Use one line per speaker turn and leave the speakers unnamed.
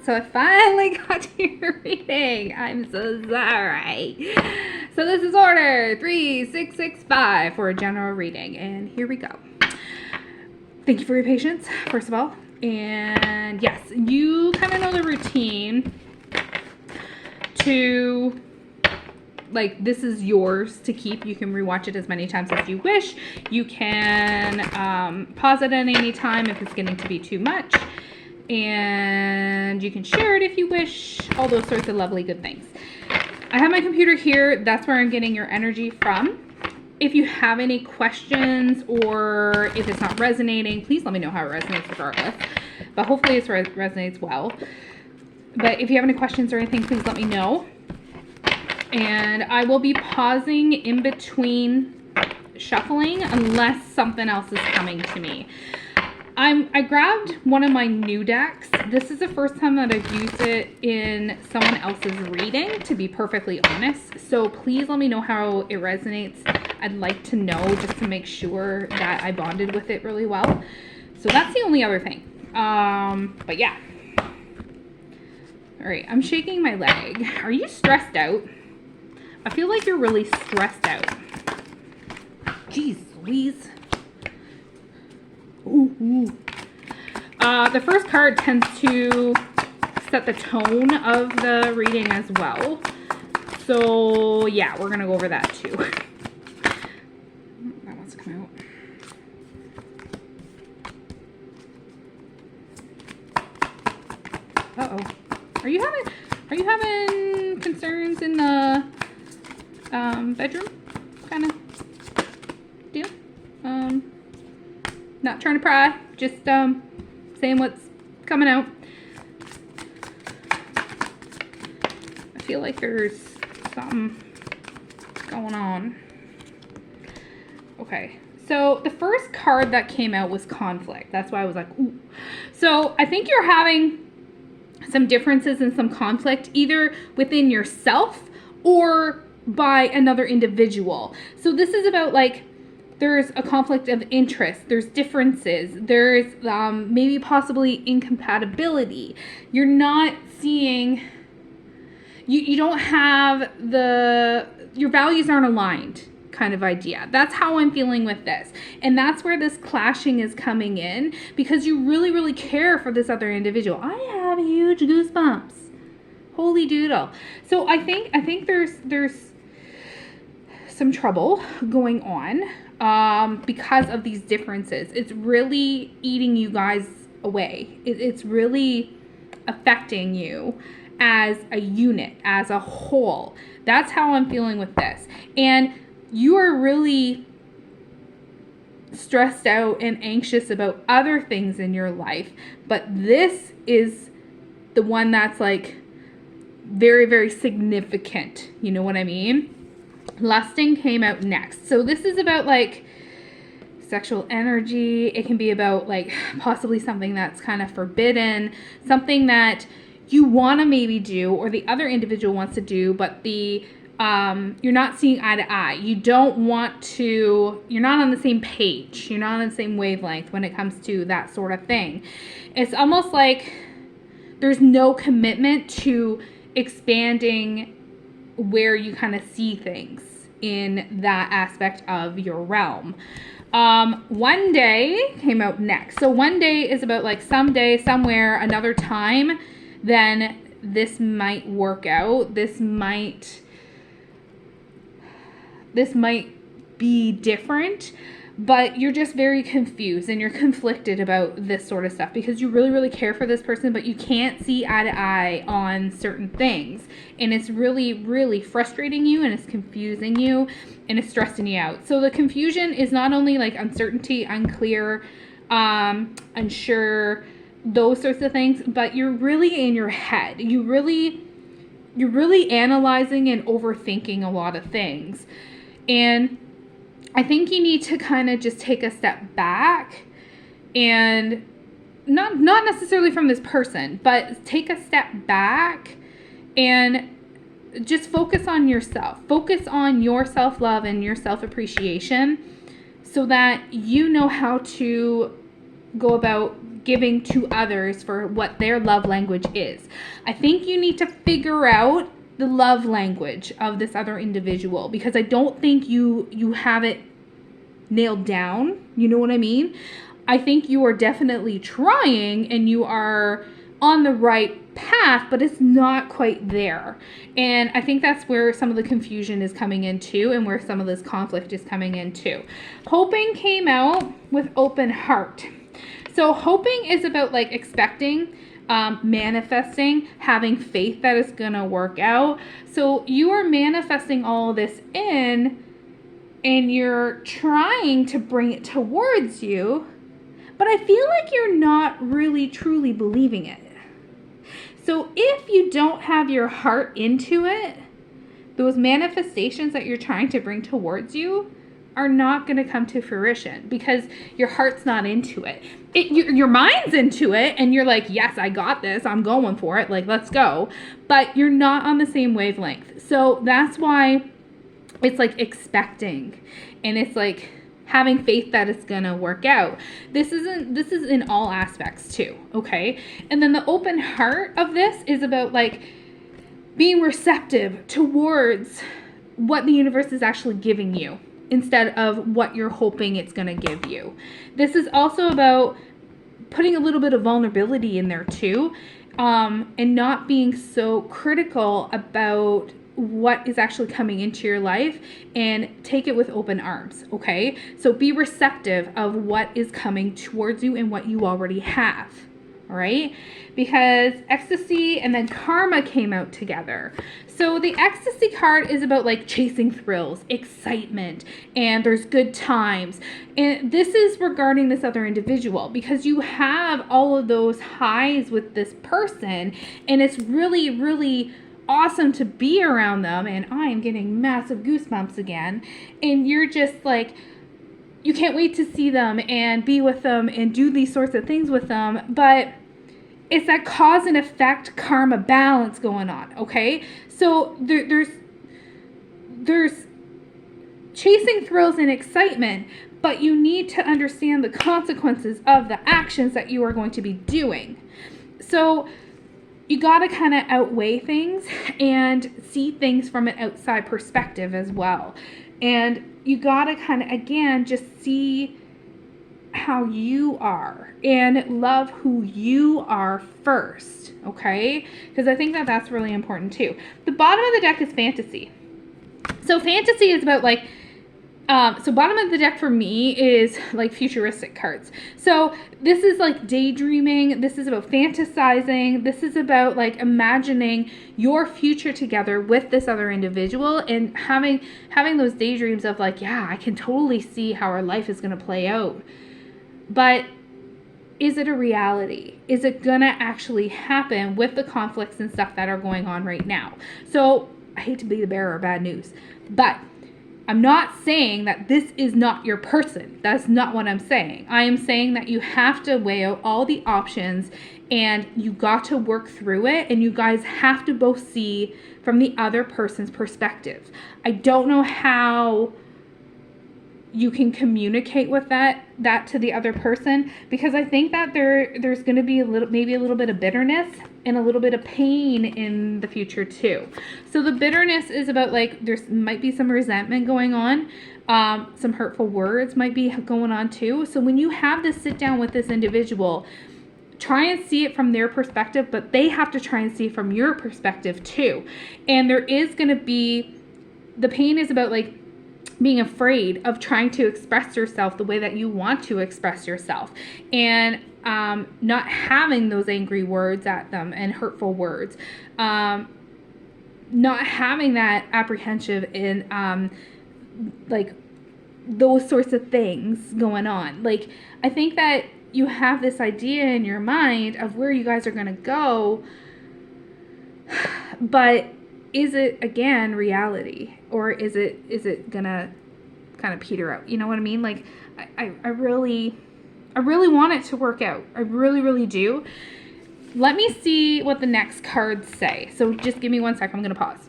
So I finally got to your reading. I'm so sorry. So this is order 3665 for a general reading, and here we go. Thank you for your patience, first of all. And yes, you kind of know the routine to, like, this is yours to keep. You can rewatch it as many times as you wish. You can pause it at any time if it's getting to be too much. And you can share it if you wish. All those sorts of lovely good things. I have my computer here. That's where I'm getting your energy from. If you have any questions or if it's not resonating, please let me know how it resonates regardless. But hopefully it resonates well. But if you have any questions or anything, please let me know. And I will be pausing in between shuffling unless something else is coming to me. I grabbed one of my new decks. This is the first time that I've used it in someone else's reading, to be perfectly honest. So please let me know how it resonates. I'd like to know just to make sure that I bonded with it really well. So that's the only other thing. But yeah. All right, I'm shaking my leg. Are you stressed out? I feel like you're really stressed out. Jeez Louise. Ooh. The first card tends to set the tone of the reading as well. So yeah, we're gonna go over that too. That wants to come out. Uh-oh. Are you having concerns in the bedroom kind of deal? Not trying to pry, just saying what's coming out. I feel like there's something going on. Okay, so the first card that came out was conflict. That's why I was like, ooh. So I think you're having some differences and some conflict either within yourself or by another individual. So this is about, like, there's a conflict of interest, there's differences, there's maybe possibly incompatibility. You're not seeing, you don't have your values aren't aligned kind of idea. That's how I'm feeling with this. And that's where this clashing is coming in, because you really, really care for this other individual. I have huge goosebumps. Holy doodle. So I think there's some trouble going on because of these differences. It's really eating you guys away. It's really affecting you as a unit, as a whole. That's how I'm feeling with this. And you are really stressed out and anxious about other things in your life, but this is the one that's like very, very significant. You know what I mean? Lusting came out next. So this is about, like, sexual energy. It can be about, like, possibly something that's kind of forbidden, something that you want to maybe do or the other individual wants to do, but you're not seeing eye to eye. You don't want to, you're not on the same page. You're not on the same wavelength when it comes to that sort of thing. It's almost like there's no commitment to expanding where you kind of see things in that aspect of your realm. One day came out next. So one day is about, like, someday, somewhere, another time, then this might work out. This might be different, but you're just very confused and you're conflicted about this sort of stuff because you really, really care for this person, but you can't see eye to eye on certain things. And it's really, really frustrating you, and it's confusing you, and it's stressing you out. So the confusion is not only, like, uncertainty, unclear, unsure, those sorts of things, but you're really in your head. You're really analyzing and overthinking a lot of things. And I think you need to kind of just take a step back, and not necessarily from this person, but take a step back and just focus on yourself. Focus on your self-love and your self-appreciation so that you know how to go about giving to others for what their love language is. I think you need to figure out the love language of this other individual, because I don't think you have it nailed down. You know what I mean? I think you are definitely trying and you are on the right path, but it's not quite there. And I think that's where some of the confusion is coming in too, and where some of this conflict is coming in too. Hoping came out with open heart. So hoping is about like expecting, manifesting, having faith that it's gonna work out. So you are manifesting all of this in, and you're trying to bring it towards you, but I feel like you're not really truly believing it. So if you don't have your heart into it, those manifestations that you're trying to bring towards you are not going to come to fruition, because your heart's not into it. Your mind's into it, and you're like, yes, I got this, I'm going for it, like, let's go. But you're not on the same wavelength. So that's why it's like expecting, and it's like having faith that it's gonna work out. This is in all aspects too, okay? And then the open heart of this is about like being receptive towards what the universe is actually giving you, instead of what you're hoping it's going to give you. This is also about putting a little bit of vulnerability in there too, and not being so critical about what is actually coming into your life, and take it with open arms, okay? So be receptive of what is coming towards you and what you already have, all right? Because ecstasy and then karma came out together. So the ecstasy card is about like chasing thrills, excitement, and there's good times. And this is regarding this other individual, because you have all of those highs with this person, and it's really, really awesome to be around them. And I am getting massive goosebumps again. And you're just like, you can't wait to see them and be with them and do these sorts of things with them. But it's that cause and effect karma balance going on, okay? So there's chasing thrills and excitement, but you need to understand the consequences of the actions that you are going to be doing. So you got to kind of outweigh things and see things from an outside perspective as well. And you got to kind of, again, just see how you are and love who you are first, okay? Because I think that that's really important too. The bottom of the deck is fantasy. So fantasy is about like, so bottom of the deck for me is like futuristic cards. So this is like daydreaming. This is about fantasizing. This is about like imagining your future together with this other individual, and having those daydreams of like, yeah, I can totally see how our life is going to play out. But is it a reality? Is it going to actually happen with the conflicts and stuff that are going on right now? So I hate to be the bearer of bad news, but I'm not saying that this is not your person. That's not what I'm saying. I am saying that you have to weigh out all the options, and you got to work through it, and you guys have to both see from the other person's perspective. I don't know how you can communicate with that to the other person, because I think that there's going to be maybe a little bit of bitterness and a little bit of pain in the future too. So the bitterness is about like, there might be some resentment going on, some hurtful words might be going on too. So when you have this sit down with this individual, try and see it from their perspective, but they have to try and see it from your perspective too. And there is going to be, the pain is about like being afraid of trying to express yourself the way that you want to express yourself, and not having those angry words at them and hurtful words, not having that apprehensive in like those sorts of things going on. Like, I think that you have this idea in your mind of where you guys are going to go, but is it, again, reality, or is it gonna kind of peter out? You know what I mean? Like, I really want it to work out. I really, really do. Let me see what the next cards say. So just give me 1 second. I'm gonna pause.